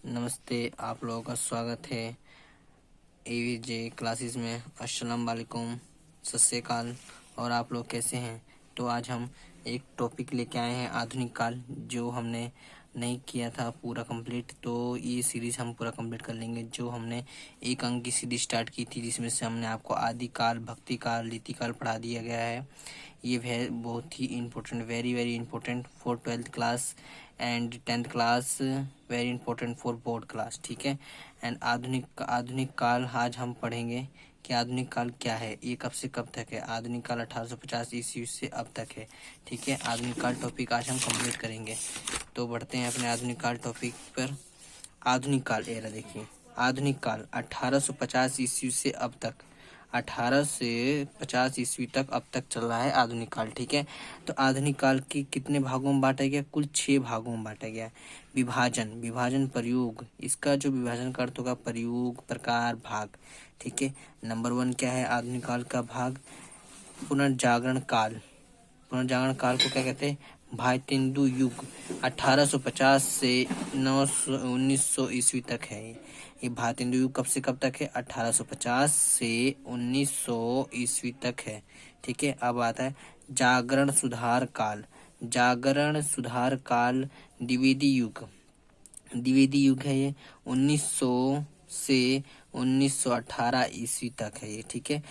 नमस्ते, आप लोगों का स्वागत है एवीजे क्लासेस में। अस्सलाम वालेकुम, सत श्री अकाल। और आप लोग कैसे हैं? तो आज हम एक टॉपिक लेके आए हैं, आधुनिक काल, जो हमने नहीं किया था पूरा कंप्लीट। तो ये सीरीज़ हम पूरा कंप्लीट कर लेंगे। जो हमने एक अंक की सीरीज स्टार्ट की थी, जिसमें से हमने आपको आदि काल, भक्ति काल, रीति काल पढ़ा दिया गया है। ये बहुत ही important, very very important for 12th class and 10th class, very important for board class. ठीक है। एंड आधुनिक काल आज हम पढ़ेंगे कि आधुनिक काल क्या है, ये कब से कब तक है। आधुनिक काल 1850 ईस्वी से अब तक है। ठीक है, आधुनिक काल टॉपिक आज हम कंप्लीट करेंगे। तो बढ़ते हैं अपने आधुनिक काल टॉपिक पर। आधुनिक काल एरा देखिए, आधुनिक काल 1850 ईस्वी से अब तक, 18 से 50 ईस्वी तक अब तक चल रहा है आधुनिक काल। ठीक है। तो आधुनिक काल की कितने भागों में बांटा गया? कुल 6 भागों में बांटा गया। विभाजन प्रयोग, इसका जो विभाजन का अर्थ होगा प्रयोग, प्रकार, भाग। ठीक है। नंबर 1 क्या है आधुनिक काल का भाग? पुनर्जागरण काल। पुनर्जागरण काल को क्या कहते हैं? भारतेंदु युग। 1850 से 1900 ईस्वी तक है। ये भारतेंदु युग कब से कब तक है? 1850 से 1900 ईस्वी तक है। ठीक है। अब आता है जागरण सुधार काल। जागरण सुधार काल द्विवेदी युग। द्विवेदी युग है ये, 1900 से 1918 ईस्वी तक है ये। ठीक है।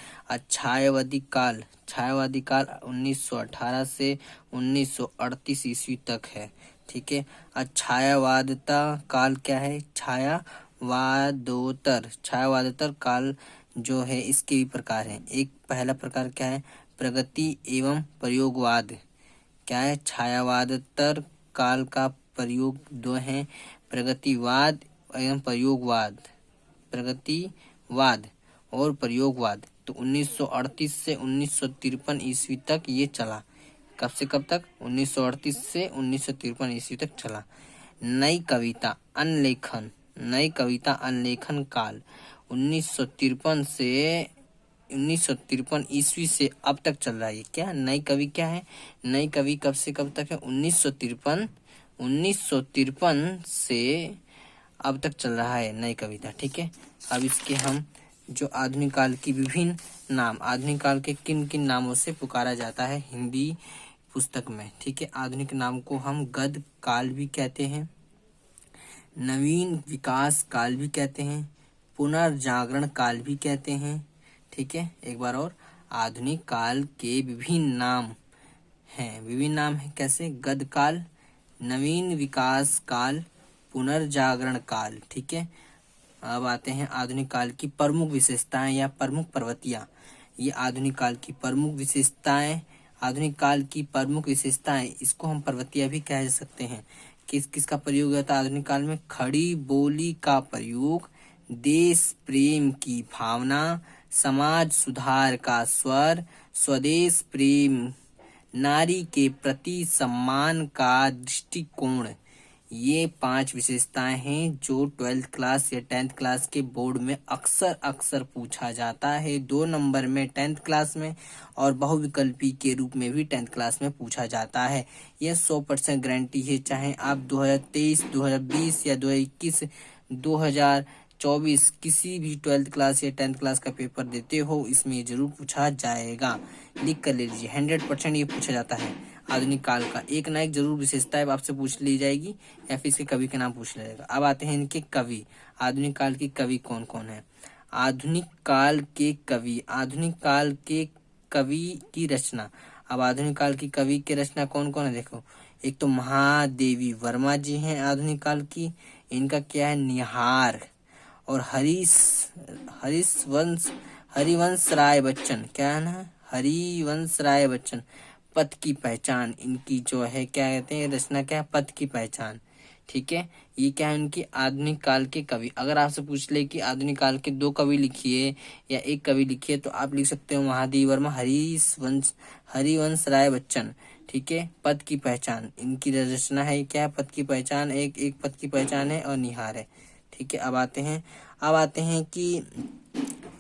छायावादी काल, छायावादी काल 1918 से 1938 ईस्वी तक है। ठीक है। छायावादता काल क्या है? छायावादोत्तर काल जो है, इसके भी प्रकार हैं। एक पहला प्रकार क्या है? प्रगति एवं प्रयोगवाद। क्या है? छायावादोत्तर काल का प्रयोग दो हैं, प्रगतिवाद एवं प्रयोगवाद। प्रगतिवाद और प्रयोगवाद। तो 1938 से 1953 ईस्वी तक ये चला। कब से कब तक? 1938 से 1953 ईस्वी तक चला। नई कविता अनलेखन काल 1953 ईस्वी से अब तक चल रहा है। क्या नई कवि क्या है? नई कवि कब से कब तक है? 1953 से अब तक चल रहा है नई कविता। ठीक है। अब इसके हम जो आधुनिक काल की विभिन्न नाम, आधुनिक काल के किन किन नामों से पुकारा जाता है हिंदी पुस्तक में। ठीक है। आधुनिक नाम को हम गद्य काल भी कहते हैं, नवीन विकास काल भी कहते हैं, पुनर्जागरण काल भी कहते हैं। ठीक है। एक बार और, आधुनिक काल के विभिन्न नाम हैं। कैसे? गद्य काल, नवीन विकास काल, पुनर्जागरण काल। ठीक है। अब आते हैं आधुनिक काल की प्रमुख विशेषताएं या प्रमुख प्रवृत्तियां। ये आधुनिक काल की प्रमुख विशेषताएं, आधुनिक काल की प्रमुख विशेषताएं, इसको हम प्रवृत्तियां भी कह सकते हैं। किसका प्रयोग होता है आधुनिक काल में? खड़ी बोली का प्रयोग, देश प्रेम की भावना, समाज सुधार का स्वर, स्वदेश प्रेम, नारी के प्रति सम्मान का दृष्टिकोण। ये 5 विशेषताएं हैं जो 12th क्लास या 10th क्लास के बोर्ड में अक्सर पूछा जाता है। 2 नंबर में 10th क्लास में और बहुविकल्पी के रूप में भी 10th क्लास में पूछा जाता है। यह 100% गारंटी है, चाहे आप 2023, 2020 या 2021, 2024 किसी भी 12th क्लास या 10th क्लास का पेपर देते हो, इसमें जरूर पूछा जाएगा। लिख कर ले लीजिए, 100% ये पूछा जाता है। आधुनिक काल का एक ना एक जरूर विशेषता है, आपसे पूछ ली जाएगी या फिर इसके कवि के नाम पूछ लिया जाएगा। अब आते हैं इनके कवि। आधुनिक काल के कवि कौन कौन है? आधुनिक काल के कवि, आधुनिक काल के कवि की रचना। अब आधुनिक काल की कवि की रचना कौन कौन है? देखो, एक तो महादेवी वर्मा जी हैं आधुनिक काल की। इनका क्या है? निहार। और हरिवंश राय बच्चन। क्या है ना? हरिवंश राय बच्चन। पथ की पहचान इनकी जो है, क्या कहते हैं रचना? क्या है? पथ की पहचान। ठीक है। ये क्या है? उनकी आधुनिक काल के कवि। अगर आपसे पूछ ले कि आधुनिक काल के 2 कवि लिखिए या एक कवि लिखिए, तो आप लिख सकते हो महादेवी वर्मा, हरिवंश राय बच्चन। ठीक है। पथ की पहचान इनकी रचना है। क्या है? पथ की पहचान। एक पथ की पहचान है और निहार है। ठीक है। अब आते हैं कि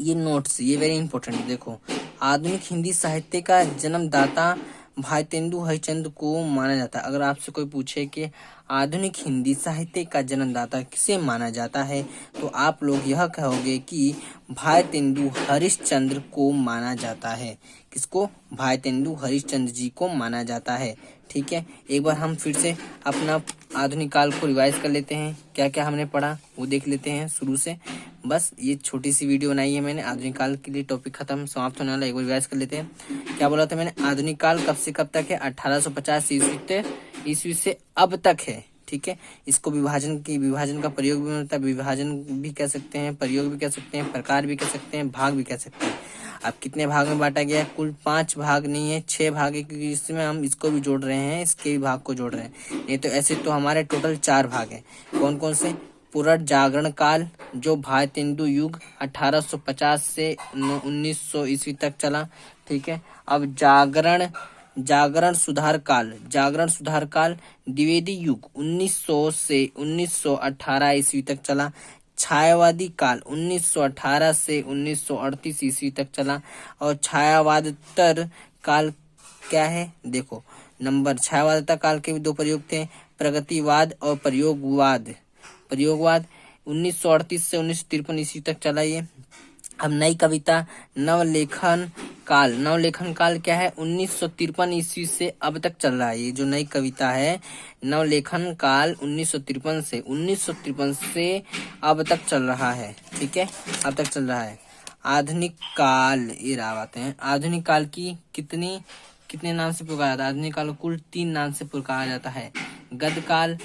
ये नोट्स, ये वेरी इंपॉर्टेंट। देखो, आधुनिक हिंदी साहित्य का जन्मदाता भारतेंदु हरिश्चंद्र को माना जाता है। अगर आपसे कोई पूछे कि आधुनिक हिंदी साहित्य का जन्मदाता किसे माना जाता है, तो आप लोग यह कहोगे कि भारतेंदु हरिश्चंद्र को माना जाता है। किसको? भारतेंदु हरिश्चंद्र जी को माना जाता है। ठीक है, एक बार हम फिर से अपना आधुनिक काल को रिवाइज कर लेते हैं। क्या क्या हमने पढ़ा वो देख लेते हैं शुरू से। बस ये छोटी सी वीडियो बनाई है मैंने आधुनिक काल के लिए। टॉपिक खत्म, समाप्त होने वाला। एक बार रिवाइज कर लेते हैं। क्या बोला था मैंने? आधुनिक काल कब से कब तक है? 1850 ईस्वी से अब तक है। ठीक है, इसको विभाजन का प्रयोग भी होता है। विभाजन भी कह सकते हैं, प्रयोग भी कह सकते हैं, प्रकार भी कह सकते हैं, भाग भी कह सकते हैं। अब कितने भाग में बांटा गया है? कुल 5 भाग नहीं है, 6 भाग है, क्योंकि इसमें हम इसको भी जोड़ रहे हैं, इसके भी भाग को जोड़ रहे हैं। नहीं तो ऐसे तो हमारे टोटल 4 भाग हैं। कौन कौन से? पुनर्जागरण काल, जो भारतेंदु युग 1850 से 1900 ईस्वी तक चला। ठीक है, अब जागरण सुधार काल द्विवेदी युग 1900 से 1918 ईस्वी तक चला। छायावादी काल 1918 से 1938 ईस्वी तक चला। और छायावादतर काल क्या है? देखो नंबर, छायावादता काल के भी 2 प्रयोग थे, प्रगतिवाद और प्रयोगवाद 1938 से 1953 ईस्वी तक चला ये। अब नई कविता नवलेखन काल क्या है? 1953 ईस्वी से अब तक चल रहा है। ये जो नई कविता है नवलेखन काल 1953 से अब तक चल रहा है। ठीक है, अब तक चल रहा है। आधुनिक काल, ये रहा बातें हैं। आधुनिक काल की कितने नाम से पुकारा जाता है? आधुनिक काल को कुल 3 नाम से पुकारा जाता है। गद्य काल,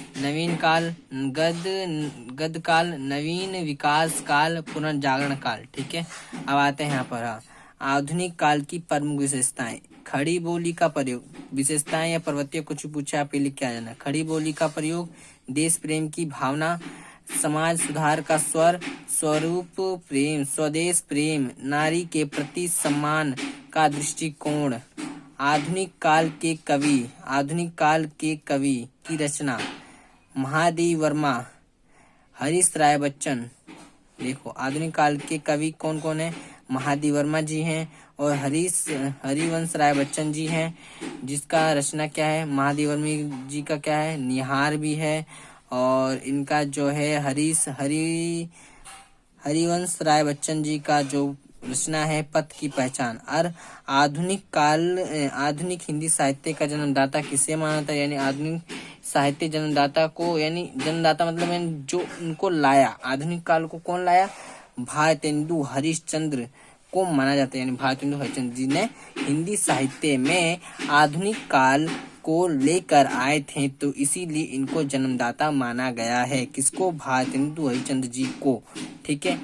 नवीन विकास काल, पुनर्जागरण काल। ठीक है, अब आते हैं यहाँ पर। आधुनिक काल की प्रमुख विशेषताएं। खड़ी बोली का प्रयोग, विशेषताएं या पर्वतीय कुछ पूछा आप लिख के आ जाना। खड़ी बोली का प्रयोग, देश प्रेम की भावना, समाज सुधार का स्वर, स्वरूप प्रेम, स्वदेश प्रेम, नारी के प्रति सम्मान का दृष्टिकोण। आधुनिक काल के कवि की रचना। महादेवी वर्मा, हरीश राय बच्चन। देखो आधुनिक काल के कवि कौन कौन है? महादेवी वर्मा जी हैं और हरिवंश राय बच्चन जी हैं, जिसका रचना क्या है? महादेवी वर्मा जी का क्या है? निहार भी है। और इनका जो है हरिवंश राय बच्चन जी का जो रचना है पथ की पहचान। और आधुनिक हिंदी साहित्य का जन्मदाता किसे माना था? यानी आधुनिक साहित्य जन्मदाता को, यानी जन्मदाता मतलब जो उनको लाया, आधुनिक काल को कौन लाया? भारतेंदु हरिश्चंद्र को माना जाता है। यानी भारतेंदु हरिश्चंद्र जी ने हिंदी साहित्य में आधुनिक काल को लेकर आए थे, तो इसीलिए इनको जन्मदाता माना गया है। किसको? भारतेंदु हरिश्चंद्र जी को। ठीक है,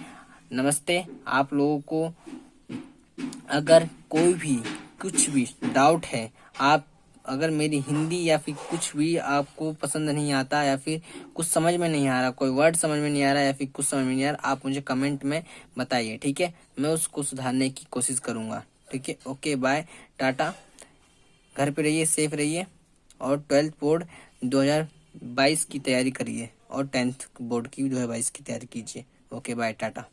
नमस्ते। आप लोगों को अगर कोई भी कुछ भी डाउट है, आप अगर मेरी हिंदी या फिर कुछ भी आपको पसंद नहीं आता, या फिर कुछ समझ में नहीं आ रहा, कोई वर्ड समझ में नहीं आ रहा, या फिर कुछ समझ में नहीं आ रहा, आप मुझे कमेंट में बताइए। ठीक है, मैं उसको सुधारने की कोशिश करूँगा। ठीक है, ओके बाय, टाटा। घर पे रहिए, सेफ रहिए, और 12th बोर्ड 2022 की तैयारी करिए, और 10th बोर्ड की 2022 की तैयारी कीजिए। Okay bye, Tata.